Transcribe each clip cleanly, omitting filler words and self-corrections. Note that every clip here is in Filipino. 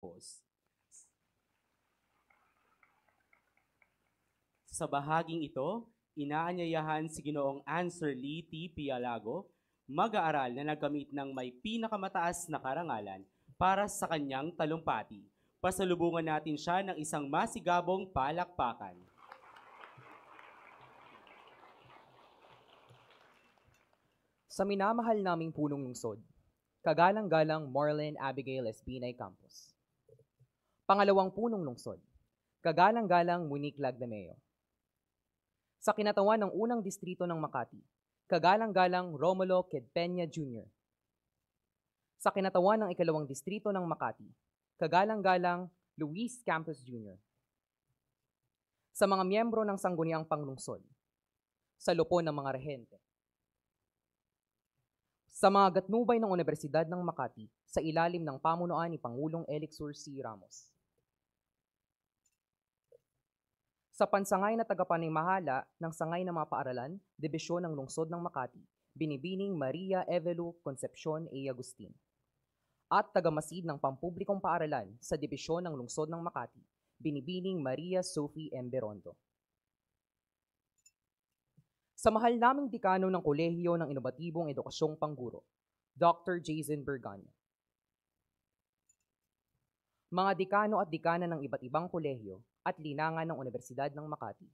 Pause. Sa bahaging ito, inaanyayahan si Ginoong Answer Lee T. Pialago, mag-aaral na nagkamit ng may pinakamataas na karangalan para sa kanyang talumpati. Pasalubungan natin siya ng isang masigabong palakpakan. Sa minamahal naming punong lungsod, kagalang-galang Marlene Abigail Espinay Campos. Pangalawang punong lungsod, kagalang-galang Monique Lagdameo. Sa kinatawan ng unang distrito ng Makati, kagalang-galang Romulo Quedpeña Jr. Sa kinatawan ng ikalawang distrito ng Makati, kagalang-galang Luis Campos Jr. Sa mga miyembro ng sangguniang panglungsod, sa lupon ng mga rehente, sa mga gatnubay ng Universidad ng Makati sa ilalim ng pamunuan ni Pangulong Elixir C. Ramos. Sa pansangay na tagapanimahala ng sangay ng mga paaralan, Dibisyon ng Lungsod ng Makati, Binibining Maria Evelu Concepcion A. Agustin. At tagamasid ng pampublikong paaralan sa Dibisyon ng Lungsod ng Makati, Binibining Maria Sophie M. Berondo. Sa mahal naming dekano ng Kolehiyo ng Inobatibong Edukasyong Pangguro, Dr. Jason Bergano. Mga dekano at dekana ng iba't ibang kolehiyo at linangan ng Universidad ng Makati.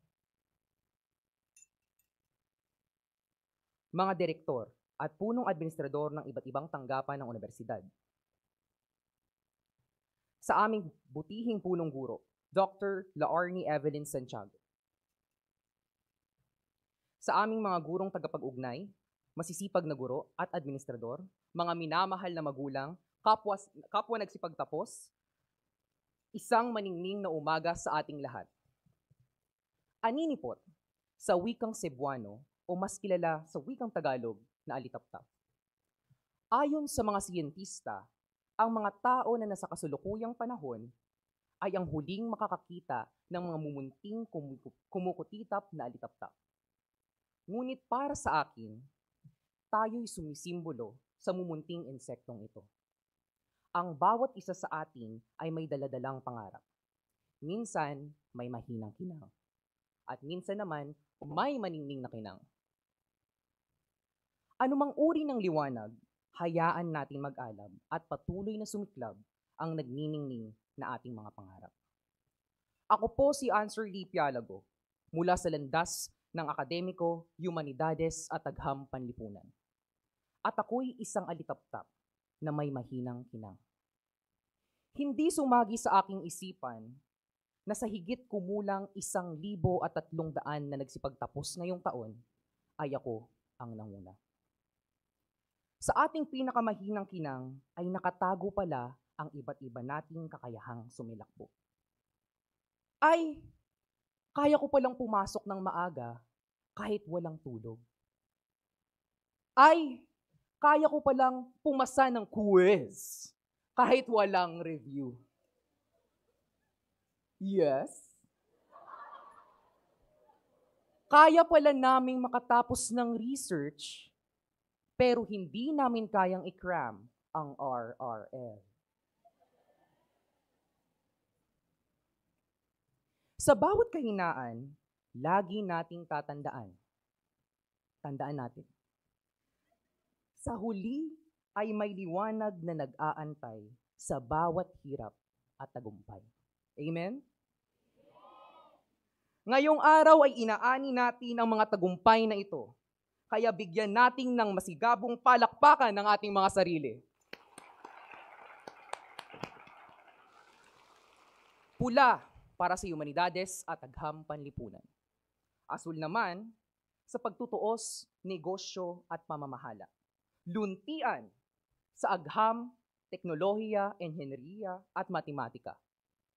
Mga direktor at punong administrador ng iba't ibang tanggapan ng universidad. Sa aming butihing punong guro, Dr. Laarni Evelyn Santiago. Sa aming mga gurong tagapag-ugnay, masisipag na guro at administrador, mga minamahal na magulang, kapwa nagsipagtapos, isang maningning na umaga sa ating lahat. Aninipot, sa wikang Cebuano o mas kilala sa wikang Tagalog na alitaptap. Ayon sa mga siyentista, ang mga tao na nasa kasulukuyang panahon ay ang huling makakakita ng mga mumunting kumukutitap na alitaptap. Ngunit para sa akin, tayo'y sumisimbolo sa mumunting insektong ito. Ang bawat isa sa atin ay may daladalang pangarap. Minsan, may mahinang kinang. At minsan naman, may maningning na kinang. Anumang uri ng liwanag, hayaan natin mag-alab at patuloy na sumiklab ang nagniningning na ating mga pangarap. Ako po si Answer Lee Pialago, mula sa landas ng akademiko, humanidades at agham panlipunan. At ako'y isang alitaptap na may mahinang kinang. Hindi sumagi sa aking isipan na sa higit kumulang 1,300 na nagsipagtapos ngayong taon ay ako ang nanguna. Sa ating pinakamahinang kinang ay nakatago pala ang iba't iba nating kakayahang sumilakbo. Ay, kaya ko palang pumasok ng maaga kahit walang tulog. Ay, kaya ko palang pumasa ng quiz kahit walang review. Yes? Kaya pala naming makatapos ng research, pero hindi namin kayang i-cram ang RRL. Sa bawat kahinaan, lagi nating tatandaan. Tandaan natin. Sa huli ay may liwanag na nag-aantay sa bawat hirap at tagumpay. Amen? Ngayong araw ay inaani natin ang mga tagumpay na ito. Kaya bigyan natin ng masigabong palakpakan ng ating mga sarili. Pula para sa humanidades at agham panlipunan. Asul naman sa pagtutuos, negosyo at pamamahala. Luntian sa agham, teknolohiya, enhenyeriya at matematika.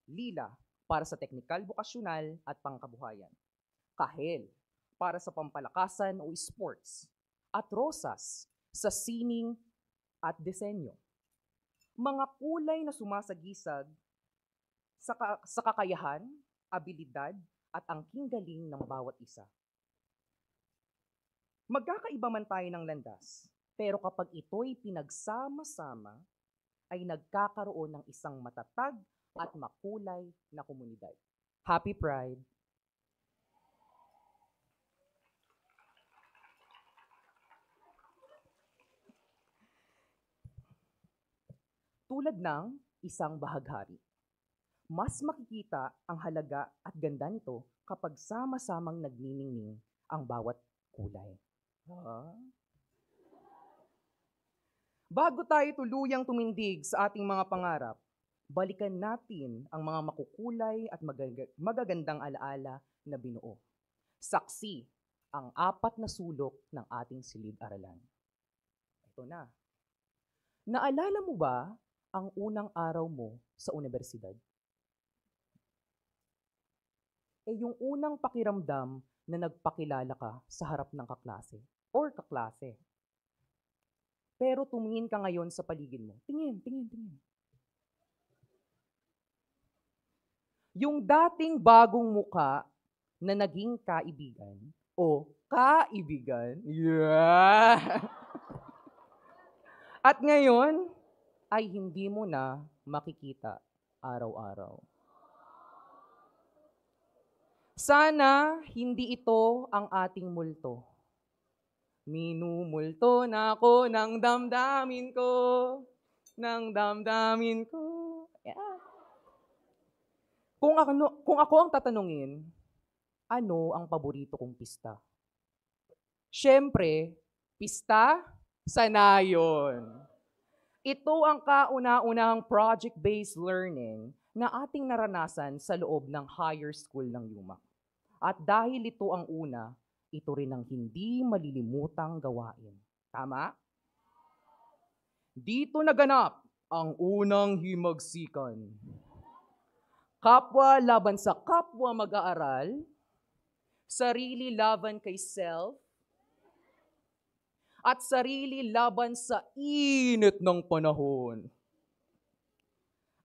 Lila para sa teknikal, bokasyonal at pangkabuhayan. Kahel para sa pampalakasan o sports. At rosas sa sining at disenyo. Mga kulay na sumasagisag sa kakayahan, abilidad at angking galing ng bawat isa. Magkakaiba man tayo ng landas, pero kapag ito'y pinagsama-sama, ay nagkakaroon ng isang matatag at makulay na komunidad. Happy Pride! Tulad ng isang bahaghari, mas makikita ang halaga at ganda nito kapag sama-samang nagniningning ang bawat kulay. Bago tayo tuluyang tumindig sa ating mga pangarap, balikan natin ang mga makukulay at magagandang alaala na binuo. Saksi ang 4 na sulok ng ating silid-aralan. Ito na. Naalala mo ba ang unang araw mo sa universidad? Yung unang pakiramdam na nagpakilala ka sa harap ng kaklase or kaklase. Pero tumingin ka ngayon sa paligid mo. Tingin. Yung dating bagong muka na naging kaibigan o kaibigan, at ngayon ay hindi mo na makikita araw-araw. Sana hindi ito ang ating multo. Minumulto na ako ng damdamin ko, Yeah. Kung ako ang tatanungin, ano ang paborito kong pista? Siyempre, pista, sanayon. Ito ang kauna-unahang project-based learning na ating naranasan sa loob ng higher school ng UMAC. At dahil ito ang una, ito rin ang hindi malilimutang gawain. Tama? Dito naganap ang unang himagsikan. Kapwa laban sa kapwa mag-aaral, sarili laban kay self, at sarili laban sa init ng panahon.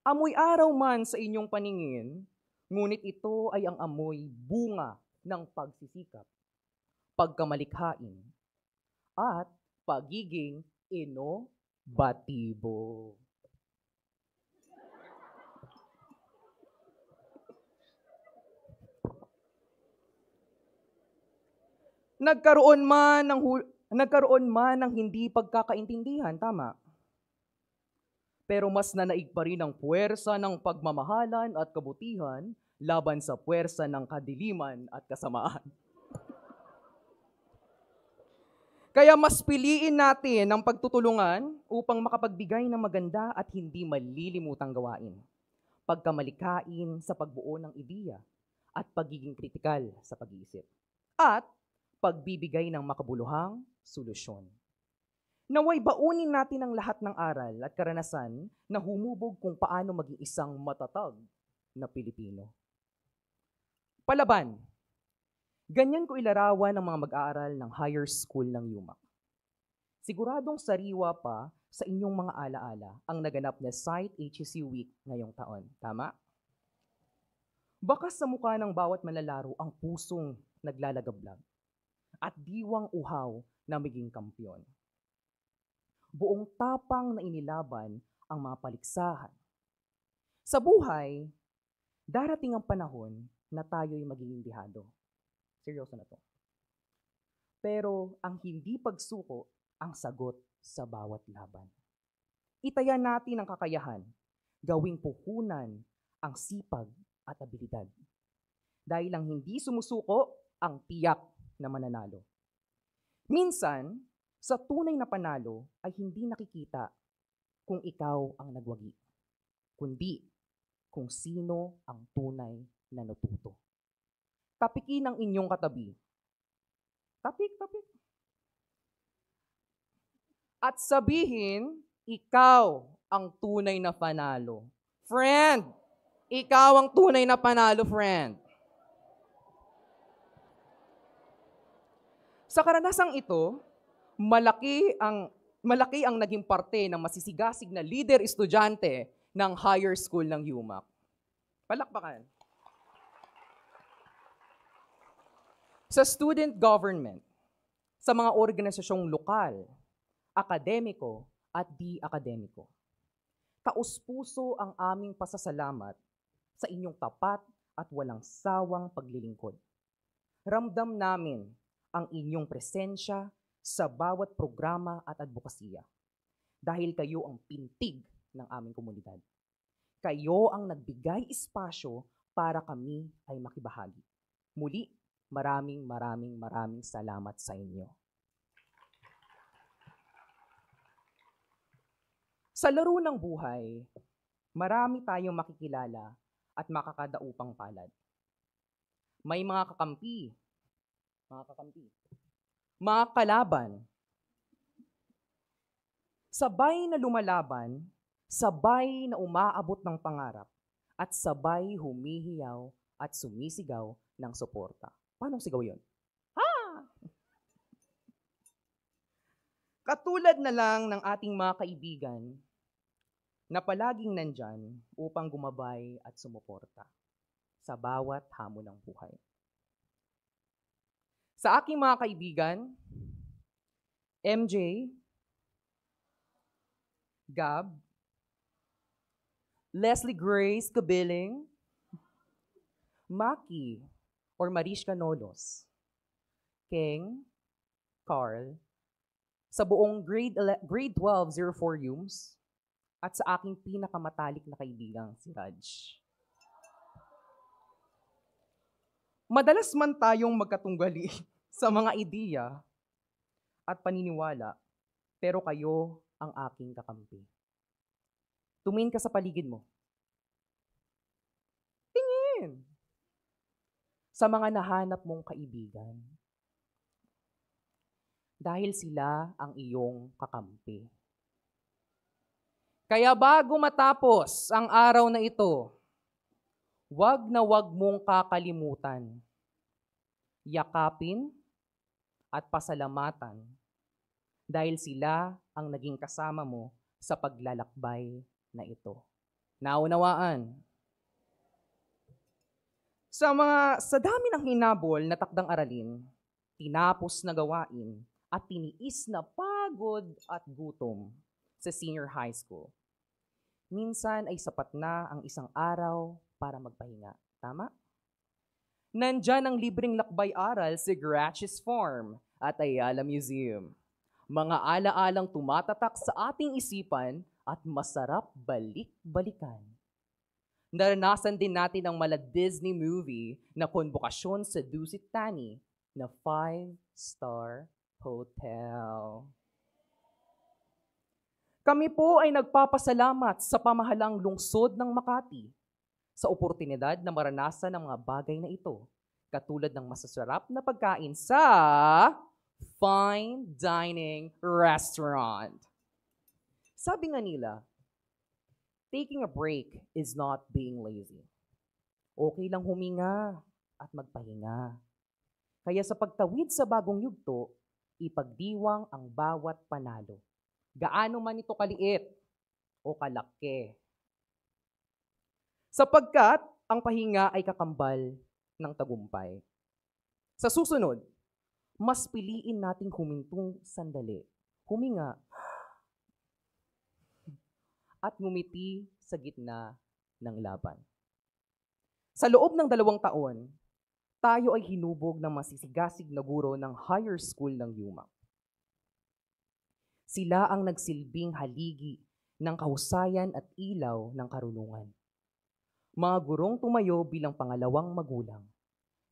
Amoy araw man sa inyong paningin, ngunit ito ay ang amoy bunga ng pagsisikap, pagkamalikhain, at pagiging inobatibo. Nagkaroon man ng hindi pagkakaintindihan, tama? Pero mas nanaig pa rin ang puwersa ng pagmamahalan at kabutihan laban sa puwersa ng kadiliman at kasamaan. Kaya mas piliin natin ang pagtutulungan upang makapagbigay ng maganda at hindi malilimutang gawain. Pagkamalikain sa pagbuo ng ideya at pagiging kritikal sa pag-iisip. At pagbibigay ng makabuluhang solusyon. Naway baunin natin ang lahat ng aral at karanasan na humubog kung paano maging isang matatag na Pilipino. Palaban. Ganyan ko ilarawan ng mga mag-aaral ng higher school ng UMAC. Siguradong sariwa pa sa inyong mga alaala ang naganap na Site HSC Week ngayong taon. Tama? Baka sa mukha ng bawat manlalaro ang pusong naglalagablag at diwang uhaw na maging kampyon. Buong tapang na inilaban ang mga paliksahan. Sa buhay, darating ang panahon na tayo'y magiging dihado. Seryoso na to. Pero ang hindi pagsuko ang sagot sa bawat laban. Itaya natin ang kakayahan, gawing puhunan ang sipag at abilidad. Dahil ang hindi sumusuko ang tiyak na mananalo. Minsan, sa tunay na panalo ay hindi nakikita kung ikaw ang nagwagi, kundi kung sino ang tunay na natuto. Tapikin ang inyong katabi. Tapik. At sabihin, ikaw ang tunay na panalo. Friend, ikaw ang tunay na panalo, friend. Sa karanasang ito, malaki ang naging parte ng masisigasig na leader estudyante ng higher school ng UMAC. Palakpakan. Sa student government, sa mga organisasyong lokal, akademiko at di-akademiko. Taos-puso ang aming pasasalamat sa inyong tapat at walang sawang paglilingkod. Ramdam namin ang inyong presensya sa bawat programa at advokasya dahil kayo ang pintig ng aming komunidad. Kayo ang nagbigay espasyo para kami ay makibahagi. Muli, maraming salamat sa inyo. Sa laro ng buhay, marami tayong makikilala at makakadaupang palad. May mga kakampi, mga kalaban, sabay na lumalaban, sabay na umaabot ng pangarap, at sabay humihiyaw at sumisigaw ng suporta. Paano sigaw yun? Ha! Katulad na lang ng ating mga kaibigan na palaging nandyan upang gumabay at sumuporta sa bawat hamon ng buhay. Sa aking mga kaibigan, MJ, Gab, Leslie Grace Kabiling, Maki or Mariska Nolos, Keng, Carl, sa buong grade 12 04 Yums, at sa aking pinakamatalik na kaibigang si Raj. Madalas man tayong magkatunggali sa mga ideya at paniniwala, pero kayo ang aking kakampi. Tumingin ka sa paligid mo. Tingin! Sa mga nahanap mong kaibigan. Dahil sila ang iyong kakampi. Kaya bago matapos ang araw na ito, wag na wag mong kakalimutan, yakapin at pasalamatan dahil sila ang naging kasama mo sa paglalakbay na ito. Naunawaan? Sa dami ng hinabol na takdang aralin, tinapos na gawain, at tiniis na pagod at gutom sa senior high school. Minsan ay sapat na ang isang araw para magpahinga. Tama? Nandyan ang libreng lakbay-aral sa Gratch's Farm at Ayala Museum. Mga alaalang tumatatak sa ating isipan at masarap balik-balikan. Naranasan din natin ang mala Disney movie na Konbokasyon sa Dusit Tani na 5-star hotel. Kami po ay nagpapasalamat sa pamahalang lungsod ng Makati sa oportunidad na maranasan ang mga bagay na ito, katulad ng masasarap na pagkain sa fine dining restaurant. Sabi nga nila, taking a break is not being lazy. Okay lang huminga at magpahinga. Kaya sa pagtawid sa bagong yugto, ipagdiwang ang bawat panalo. Gaano man ito kaliit o kalaki. Sapagkat ang pahinga ay kakambal ng tagumpay. Sa susunod, mas piliin nating humintong sandali, huminga, at ngumiti sa gitna ng laban. Sa loob ng 2 taon, tayo ay hinubog ng masisigasig na guro ng higher school ng Yuma. Sila ang nagsilbing haligi ng kahusayan at ilaw ng karunungan. Mga gurong tumayo bilang pangalawang magulang,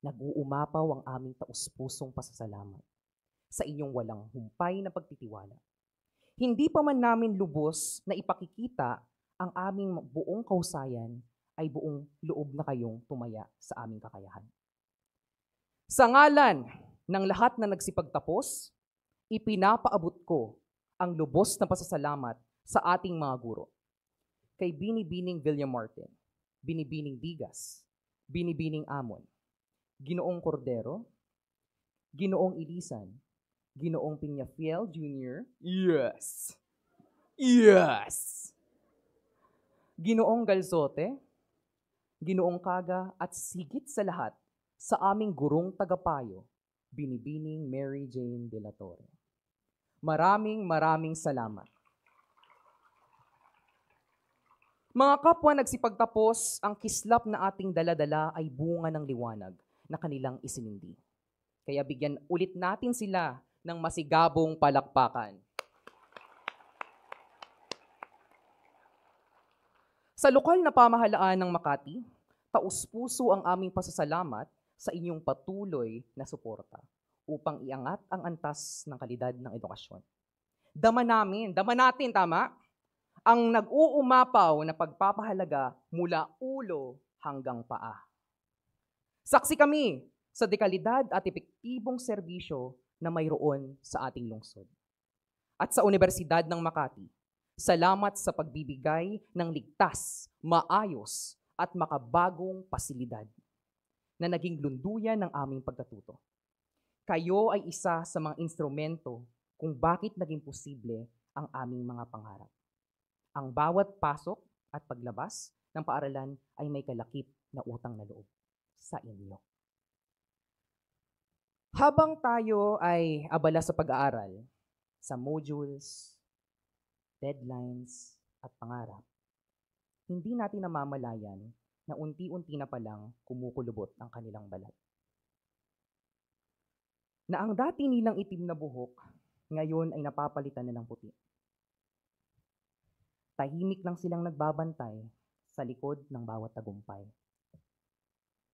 nag-uumapaw ang aming taus-pusong pasasalamat sa inyong walang humpay na pagtitiwala. Hindi pa man namin lubos na ipakikita ang aming buong kahusayan, ay buong loob na kayong tumaya sa aming kakayahan. Sa ngalan ng lahat na nagsipagtapos, ipinapaabot ko ang lubos na pasasalamat sa ating mga guro. Kay Binibining Villamartin, Binibining Digas, Binibining Amon, Ginoong Cordero, Ginoong Ilisan, Ginoong Piñafiel Jr., yes! Yes! Ginoong Galzote, Ginoong Kaga, at sigit sa lahat, sa aming gurong tagapayo, Binibining Mary Jane de la Torre. Maraming salamat. Mga kapwa nagsipagtapos, ang kislap na ating daladala ay bunga ng liwanag na kanilang isinindi. Kaya bigyan ulit natin sila ng masigabong palakpakan. Sa lokal na pamahalaan ng Makati, taus-puso ang aming pasasalamat sa inyong patuloy na suporta upang iangat ang antas ng kalidad ng edukasyon. Dama natin, tama? Ang nag-uumapaw na pagpapahalaga mula ulo hanggang paa. Saksi kami sa dekalidad at epektibong serbisyo na mayroon sa ating lungsod. At sa Universidad ng Makati, salamat sa pagbibigay ng ligtas, maayos at makabagong pasilidad na naging lunduyan ng aming pagkatuto. Kayo ay isa sa mga instrumento kung bakit naging posible ang aming mga pangarap. Ang bawat pasok at paglabas ng paaralan ay may kalakip na utang na loob sa inyo. Habang tayo ay abala sa pag-aaral, sa modules, deadlines, at pangarap, hindi natin namamalayan na unti-unti na palang kumukulubot ang kanilang balat. Na ang dati nilang itim na buhok, ngayon ay napapalitan na ng puti. Tahimik lang silang nagbabantay sa likod ng bawat tagumpay.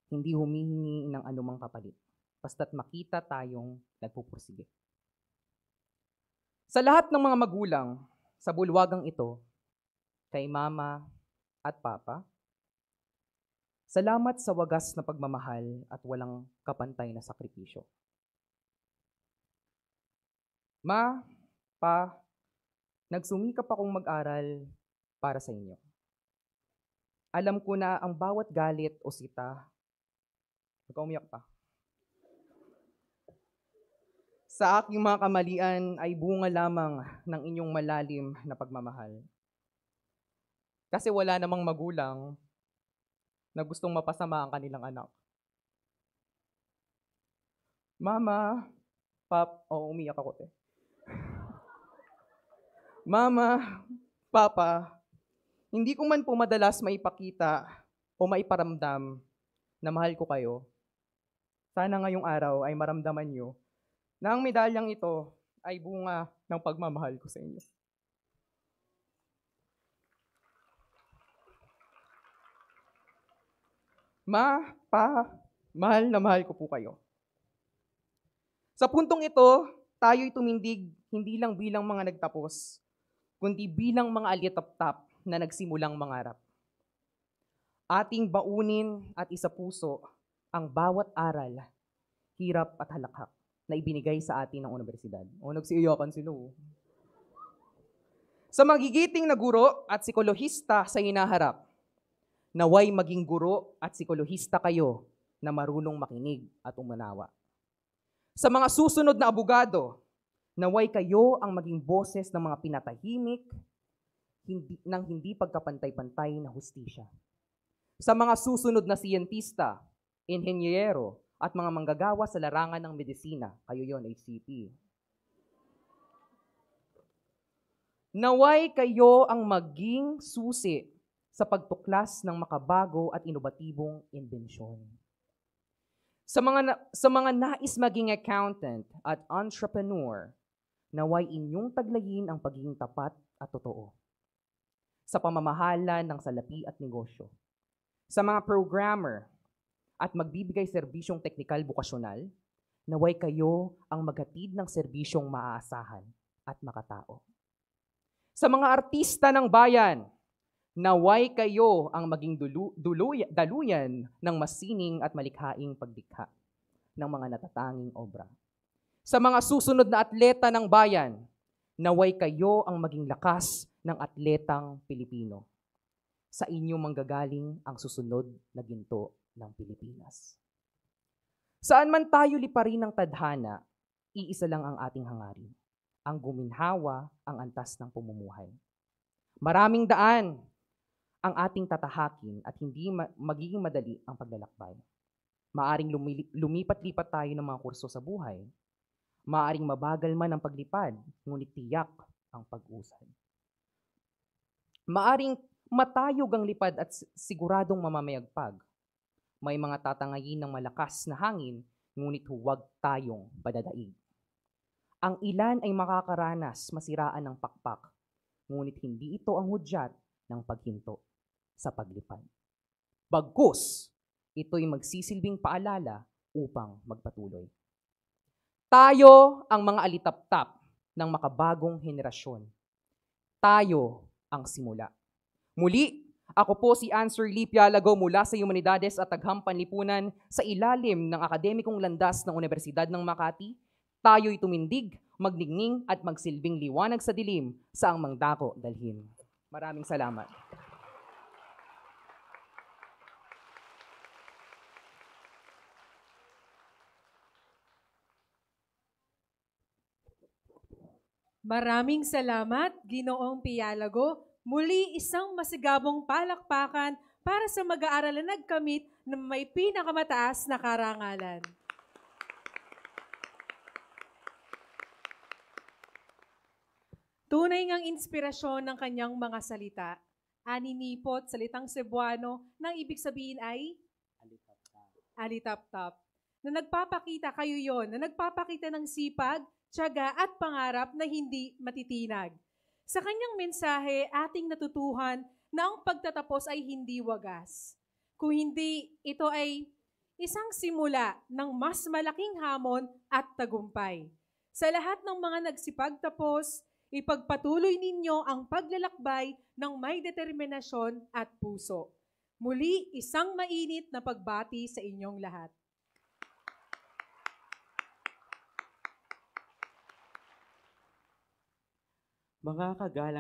Hindi humihingi ng anumang kapalit, basta't makita tayong nagpupursige. Sa lahat ng mga magulang sa bulwagang ito, kay Mama at Papa, salamat sa wagas na pagmamahal at walang kapantay na sakripisyo. Ma, Pa, nagsumikap akong mag-aral para sa inyo. Alam ko na ang bawat galit o sita, umiyak pa. Sa aking mga kamalian ay bunga lamang ng inyong malalim na pagmamahal. Kasi wala namang magulang na gustong mapasama ang kanilang anak. Mama, umiyak ako te. Mama, Papa, hindi ko man po madalas maipakita o maiparamdam na mahal ko kayo. Sana ngayong araw ay maramdaman nyo na ang medalyang ito ay bunga ng pagmamahal ko sa inyo. Ma, Pa, mahal na mahal ko po kayo. Sa puntong ito, tayo'y tumindig hindi lang bilang mga nagtapos, kundi bilang mga alitap-tap na nagsimulang mangarap. Ating baunin at isapuso ang bawat aral, hirap at halakhak na ibinigay sa atin ng universidad. Nagsiiyakan sila. Sa magigiting na guro at psikolohista sa hinaharap, naway maging guro at psikolohista kayo na marunong makinig at umunawa. Sa mga susunod na abogado, naway kayo ang maging boses ng mga pinatahimik ng hindi pagkapantay-pantay na hustisya. Sa mga susunod na siyentista, inhenyero, at mga manggagawa sa larangan ng medisina, kayo yon HCP. Naway kayo ang maging susi sa pagtuklas ng makabago at inobatibong imbensyon. Sa mga nais maging accountant at entrepreneur, naway inyong taglayin ang pagiging tapat at totoo sa pamamahala ng salapi at negosyo. Sa mga programmer at magbibigay serbisyong teknikal bukasyonal, naway kayo ang maghatid ng serbisyong maaasahan at makatao. Sa mga artista ng bayan, naway kayo ang maging daluyan ng masining at malikhaing pagdikha ng mga natatanging obra. Sa mga susunod na atleta ng bayan, naway kayo ang maging lakas ng atletang Pilipino. Sa inyo manggagaling ang susunod na ginto ng Pilipinas. Saan man tayo liparin ng tadhana, iisa lang ang ating hangarin, ang guminhawa ang antas ng pamumuhay. Maraming daan ang ating tatahakin at hindi magiging madali ang paglalakbay. Maaring lumipat-lipat tayo ng mga kurso sa buhay. Maaring mabagal man ang paglipad, ngunit tiyak ang pag-usad. Maaring Matayog ang lipad at siguradong mamamayagpag. May mga tatangayin ng malakas na hangin, ngunit huwag tayong padadaig. Ang ilan ay makakaranas masiraan ng pakpak, ngunit hindi ito ang hudyat ng paghinto sa paglipad. Bagkus, ito'y magsisilbing paalala upang magpatuloy. Tayo ang mga alitaptap ng makabagong henerasyon. Tayo ang simula. Muli, ako po si Answer Lee Pialago mula sa Humanidades at Agham Panlipunan sa ilalim ng akademikong landas ng Universidad ng Makati. Tayo'y tumindig, magningning at magsilbing liwanag sa dilim sa ang mangdako dalhin. Maraming salamat. Maraming salamat, Ginoong Pialago. Muli isang masigabong palakpakan para sa mag-aaral na nagkamit ng may pinakamataas na karangalan. Tunay ngang inspirasyon ng kanyang mga salita. Aninipot, salitang Cebuano, nang ibig sabihin ay alitap-tap. Na nagpapakita kayo yon, na nagpapakita ng sipag, tiyaga at pangarap na hindi matitinag. Sa kanyang mensahe, ating natutuhan na ang pagtatapos ay hindi wagas. Kung hindi, ito ay isang simula ng mas malaking hamon at tagumpay. Sa lahat ng mga nagsipagtapos, ipagpatuloy ninyo ang paglalakbay ng may determinasyon at puso. Muli, isang mainit na pagbati sa inyong lahat. Mga kagalang